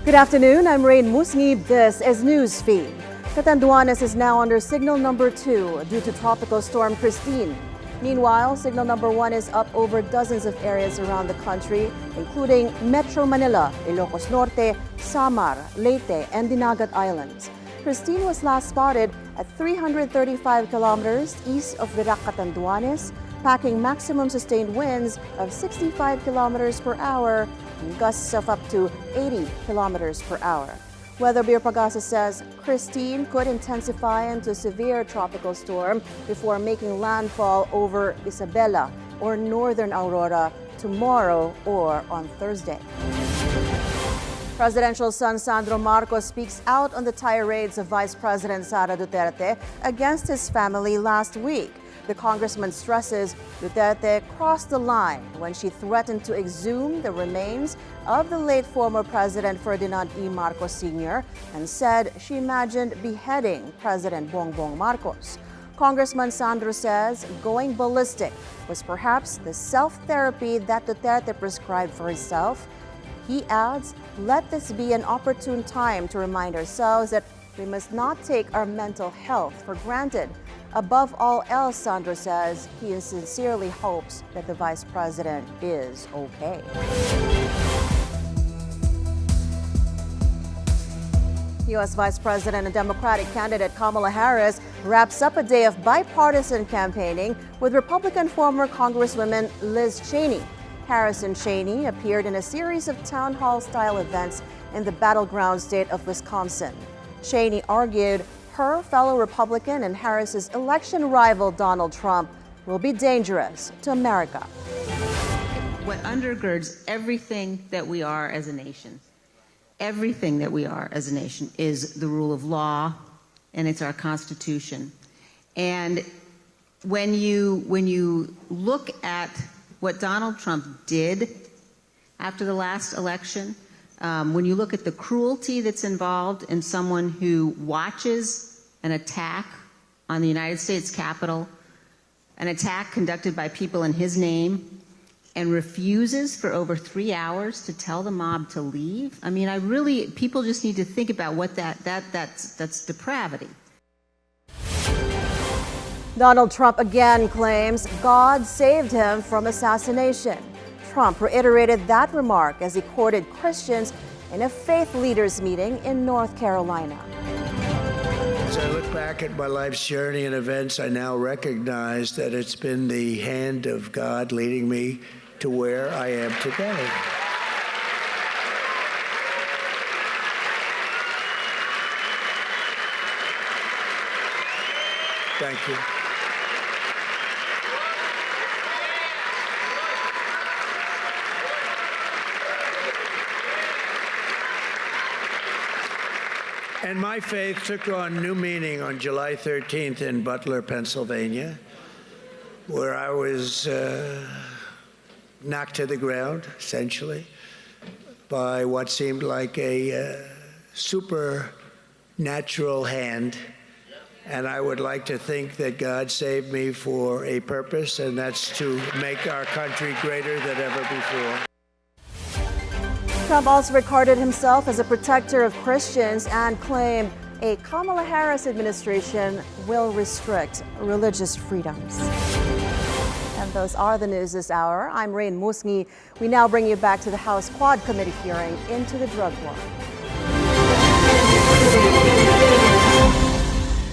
Good afternoon, I'm Raine Musñgi. This is Newsfeed. Catanduanes is now under signal number 2 due to Tropical Storm Christine. Meanwhile, signal number 1 is up over dozens of areas around the country, including Metro Manila, Ilocos Norte, Samar, Leyte, and Dinagat Islands. Christine was last spotted at 335 kilometers east of Virac, Catanduanes, packing maximum sustained winds of 65 kilometers per hour and gusts of up to 80 kilometers per hour. Weather Bureau Pagasa says Christine could intensify into a severe tropical storm before making landfall over Isabela or northern Aurora tomorrow or on Thursday. Presidential son Sandro Marcos speaks out on the tirades of Vice President Sara Duterte against his family last week. The congressman stresses Duterte crossed the line when she threatened to exhume the remains of the late former President Ferdinand E. Marcos Sr. and said she imagined beheading President Bongbong Marcos. Congressman Sandro says going ballistic was perhaps the self-therapy that Duterte prescribed for herself. He adds, let this be an opportune time to remind ourselves that we must not take our mental health for granted. Above all else, Sandro says he sincerely hopes that the Vice President is okay. U.S. Vice President and Democratic candidate Kamala Harris wraps up a day of bipartisan campaigning with Republican former Congresswoman Liz Cheney. Harris and Cheney appeared in a series of town hall-style events in the battleground state of Wisconsin. Cheney argued her fellow Republican and Harris's election rival Donald Trump will be dangerous to America. What undergirds everything that we are as a nation, everything that we are as a nation is the rule of law, and it's our Constitution. And when you look at what Donald Trump did after the last election, when you look at the cruelty that's involved in someone who watches an attack on the United States Capitol, an attack conducted by people in his name, and refuses for over 3 hours to tell the mob to leave. I mean, people just need to think about what that's depravity. Donald Trump again claims God saved him from assassination. Trump reiterated that remark as he courted Christians in a faith leaders meeting in North Carolina. As I look back at my life's journey and events, I now recognize that it's been the hand of God leading me to where I am today. Thank you. And my faith took on new meaning on July 13th in Butler, Pennsylvania, where I was knocked to the ground, essentially, by what seemed like a supernatural hand. And I would like to think that God saved me for a purpose, and that's to make our country greater than ever before. Trump also regarded himself as a protector of Christians and claimed a Kamala Harris administration will restrict religious freedoms. And those are the news this hour. I'm Raine Musñgi. We now bring you back to the House Quad Committee hearing into the drug war.